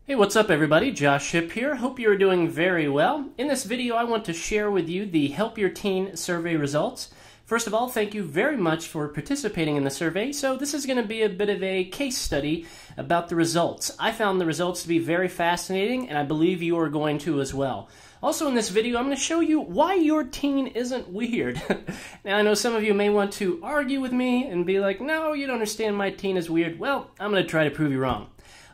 Hey, what's up everybody? Josh Ship here. Hope you're doing very well. In this video, I want to share with you the Help Your Teen survey results. First of all, thank you very much for participating in the survey. So this is going to be a bit of a case study about the results. I found the results to be very fascinating, and I believe you are going to as well. Also in this video, I'm going to show you why your teen isn't weird. Now, I know some of you may want to argue with me and be like, no, you don't understand, my teen is weird. Well, I'm going to try to prove you wrong.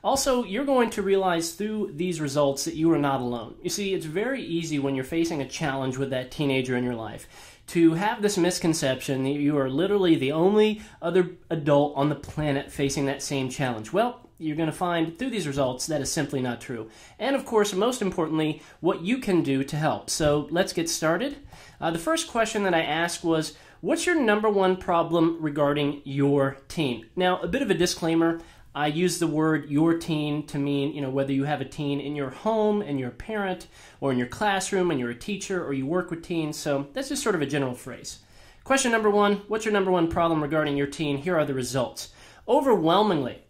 Also, you're going to realize through these results that you are not alone. You see, it's very easy when you're facing a challenge with that teenager in your life to have this misconception that you are literally the only other adult on the planet facing that same challenge. Well, you're going to find through these results that is simply not true. And of course, most importantly, what you can do to help. So let's get started. The first question that I asked was, what's your number one problem regarding your teen? Now, a bit of a disclaimer. I use the word your teen to mean, whether you have a teen in your home and you're a parent, or in your classroom and you're a teacher, or you work with teens, so that's just sort of a general phrase. Question number one, what's your number one problem regarding your teen? Here are the results. Overwhelmingly,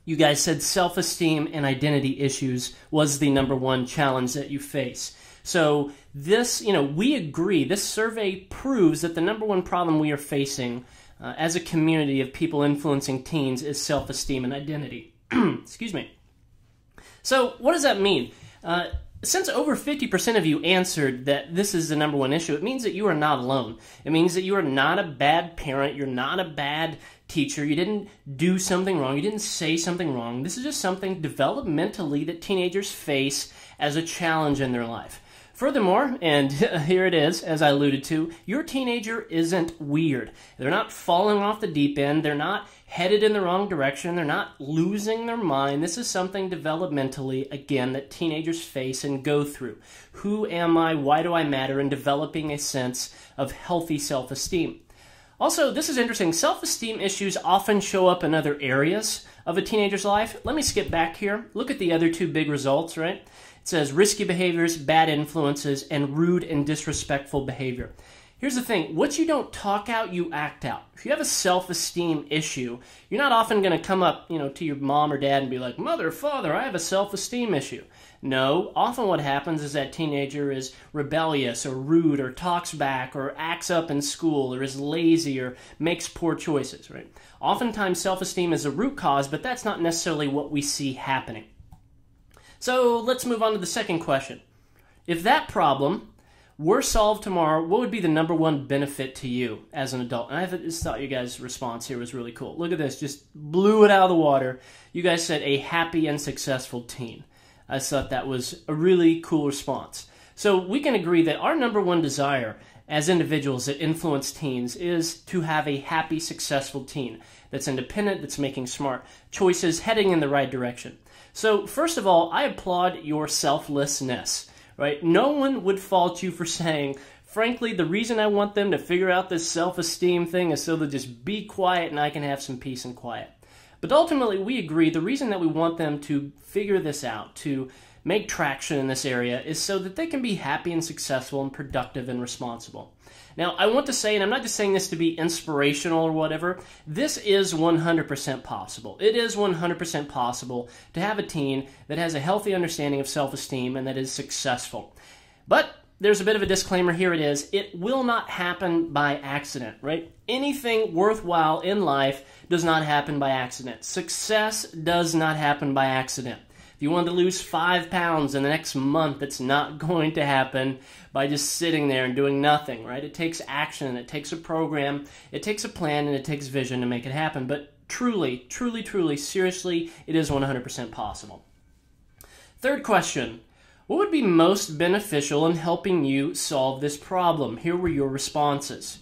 you guys said self-esteem and identity issues was the number one challenge that you face. So this, we agree, this survey proves that the number one problem we are facing as a community of people influencing teens is self-esteem and identity. Excuse me. So what does that mean? Since over 50% of you answered that this is the number one issue, it means that you are not alone. It means that you are not a bad parent, you're not a bad teacher, you didn't do something wrong, you didn't say something wrong. This is just something developmentally that teenagers face as a challenge in their life. Furthermore, and here it is, as I alluded to, your teenager isn't weird. They're not falling off the deep end. They're not headed in the wrong direction. They're not losing their mind. This is something developmentally, again, that teenagers face and go through. Who am I? Why do I matter? And developing a sense of healthy self-esteem. Also, this is interesting. Self-esteem issues often show up in other areas of a teenager's life. Let me skip back here. Look at the other two big results, right? It says risky behaviors, bad influences, and rude and disrespectful behavior. Here's the thing. What you don't talk out, you act out. If you have a self-esteem issue, you're not often going to come up, to your mom or dad and be like, Mother, Father, I have a self-esteem issue. No, often what happens is that teenager is rebellious or rude or talks back or acts up in school or is lazy or makes poor choices, right? Oftentimes self-esteem is a root cause, but that's not necessarily what we see happening. So let's move on to the second question. If that problem were solved tomorrow, what would be the number one benefit to you as an adult? And I just thought you guys' response here was really cool. Look at this, just blew it out of the water. You guys said a happy and successful teen. I thought that was a really cool response. So we can agree that our number one desire as individuals that influence teens is to have a happy, successful teen that's independent, that's making smart choices, heading in the right direction. So first of all, I applaud your selflessness, right? No one would fault you for saying, frankly, the reason I want them to figure out this self-esteem thing is so they'll just be quiet and I can have some peace and quiet. But ultimately, we agree the reason that we want them to figure this out, to make traction in this area, is so that they can be happy and successful and productive and responsible. Now, I want to say, and I'm not just saying this to be inspirational or whatever, this is 100% possible. It is 100% possible to have a teen that has a healthy understanding of self-esteem and that is successful. But there's a bit of a disclaimer, here it is. It will not happen by accident, right? Anything worthwhile in life does not happen by accident. Success does not happen by accident. If you want to lose 5 pounds in the next month, it's not going to happen by just sitting there and doing nothing, right? It takes action, it takes a program, it takes a plan, and it takes vision to make it happen. But truly, truly, truly, seriously, it is 100% possible. Third question. What would be most beneficial in helping you solve this problem? Here were your responses.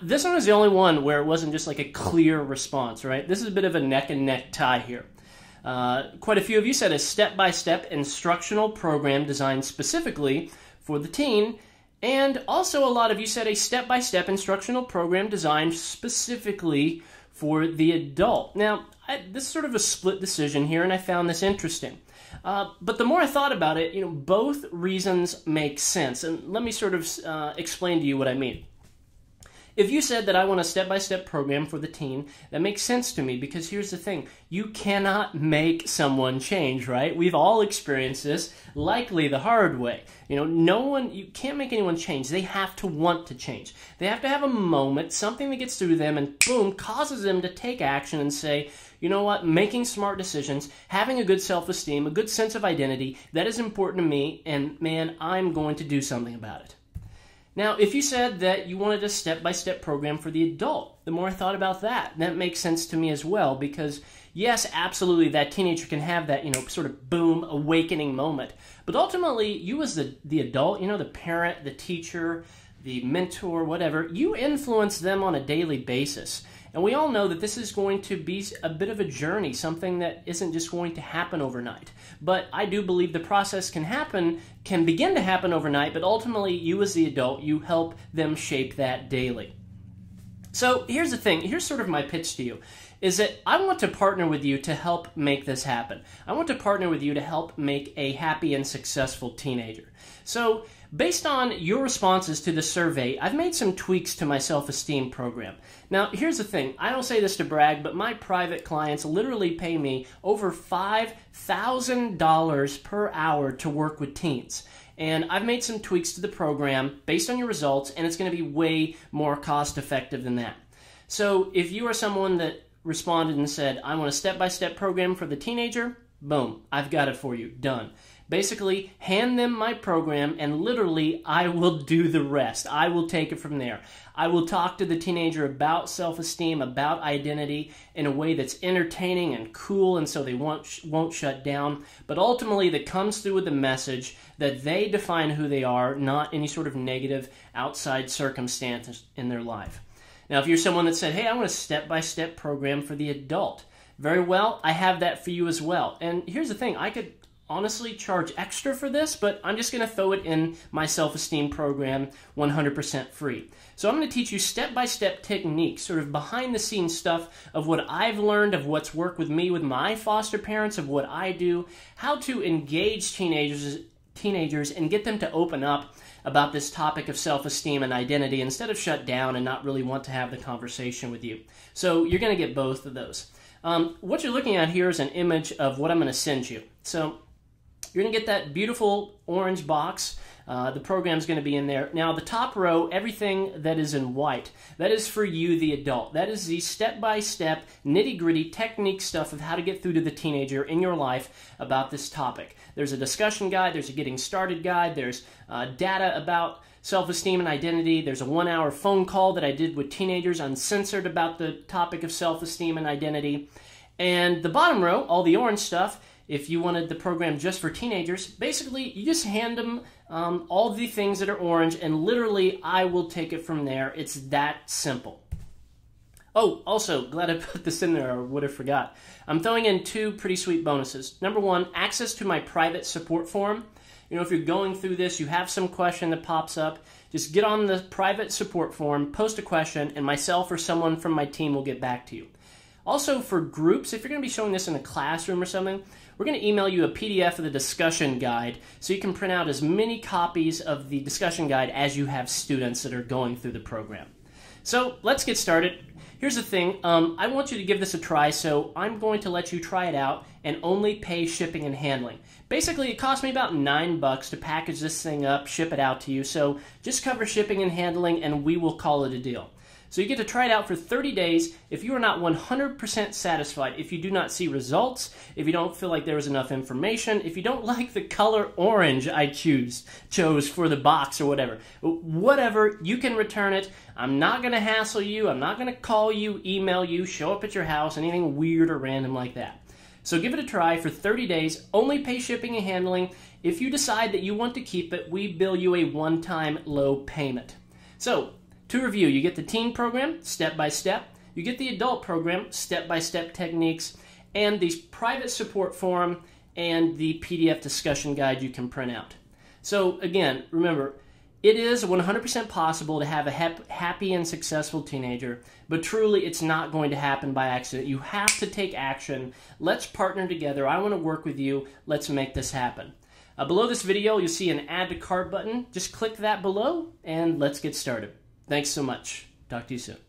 This one was the only one where it wasn't just like a clear response, right? This is a bit of a neck-and-neck tie here. Quite a few of you said a step-by-step instructional program designed specifically for the teen, and also a lot of you said a step-by-step instructional program designed specifically for the adult. Now, this is sort of a split decision here, and I found this interesting. But the more I thought about it, both reasons make sense, and let me sort of explain to you what I mean. If you said that I want a step-by-step program for the teen, that makes sense to me, because here's the thing. You cannot make someone change, right? We've all experienced this, likely the hard way. You can't make anyone change. They have to want to change. They have to have a moment, something that gets through them, and boom, causes them to take action and say, you know what, making smart decisions, having a good self-esteem, a good sense of identity, that is important to me, and man, I'm going to do something about it. Now, if you said that you wanted a step-by-step program for the adult, the more I thought about that, that makes sense to me as well, because yes, absolutely, that teenager can have that, sort of boom, awakening moment. But ultimately, you as the adult, the parent, the teacher, the mentor, whatever, you influence them on a daily basis. And we all know that this is going to be a bit of a journey, something that isn't just going to happen overnight. But I do believe the process can begin to happen overnight, but ultimately you as the adult, you help them shape that daily. So here's the thing, here's sort of my pitch to you, is that I want to partner with you to help make this happen. I want to partner with you to help make a happy and successful teenager. So based on your responses to the survey, I've made some tweaks to my self-esteem program. Now, here's the thing. I don't say this to brag, but my private clients literally pay me over $5,000 per hour to work with teens. And I've made some tweaks to the program based on your results, and it's going to be way more cost-effective than that. So if you are someone that responded and said, I want a step-by-step program for the teenager, boom, I've got it for you, done. Basically, hand them my program, and literally, I will do the rest. I will take it from there. I will talk to the teenager about self-esteem, about identity, in a way that's entertaining and cool, and so they won't shut down. But ultimately, that comes through with the message that they define who they are, not any sort of negative outside circumstances in their life. Now, if you're someone that said, hey, I want a step-by-step program for the adult, very well, I have that for you as well. And here's the thing, I could honestly charge extra for this, but I'm just going to throw it in my self-esteem program 100% free. So I'm going to teach you step-by-step techniques, sort of behind-the-scenes stuff of what I've learned, of what's worked with me, with my foster parents, of what I do, how to engage teenagers and get them to open up about this topic of self-esteem and identity instead of shut down and not really want to have the conversation with you. So you're going to get both of those. What you're looking at here is an image of what I'm going to send you. So you're going to get that beautiful orange box. The program's going to be in there. Now, the top row, everything that is in white, that is for you, the adult. That is the step-by-step, nitty-gritty technique stuff of how to get through to the teenager in your life about this topic. There's a discussion guide, there's a getting started guide, there's data about self-esteem and identity. There's a 1-hour phone call that I did with teenagers uncensored about the topic of self-esteem and identity. And the bottom row, all the orange stuff, if you wanted the program just for teenagers, basically you just hand them all the things that are orange, and literally I will take it from there. It's that simple. Oh, also, glad I put this in there, or would have forgot. I'm throwing in 2 pretty sweet bonuses. Number 1, access to my private support forum. If you're going through this, you have some question that pops up, just get on the private support forum, post a question, and myself or someone from my team will get back to you. Also, for groups, if you're going to be showing this in a classroom or something, we're going to email you a PDF of the discussion guide so you can print out as many copies of the discussion guide as you have students that are going through the program. So let's get started. Here's the thing, I want you to give this a try, so I'm going to let you try it out and only pay shipping and handling. Basically, it cost me about $9 to package this thing up, ship it out to you, so just cover shipping and handling and we will call it a deal. So you get to try it out for 30 days. If you are not 100% satisfied, if you do not see results, if you don't feel like there was enough information, if you don't like the color orange I chose for the box or whatever, you can return it. I'm not going to hassle you. I'm not going to call you, email you, show up at your house, anything weird or random like that. So give it a try for 30 days, only pay shipping and handling. If you decide that you want to keep it, we bill you a one-time low payment. So, to review, you get the teen program, step-by-step. You get the adult program, step-by-step techniques, and the private support forum and the PDF discussion guide you can print out. So again, remember, it is 100% possible to have a happy and successful teenager, but truly it's not going to happen by accident. You have to take action. Let's partner together. I want to work with you. Let's make this happen. Below this video, you'll see an Add to Cart button. Just click that below, and let's get started. Thanks so much. Talk to you soon.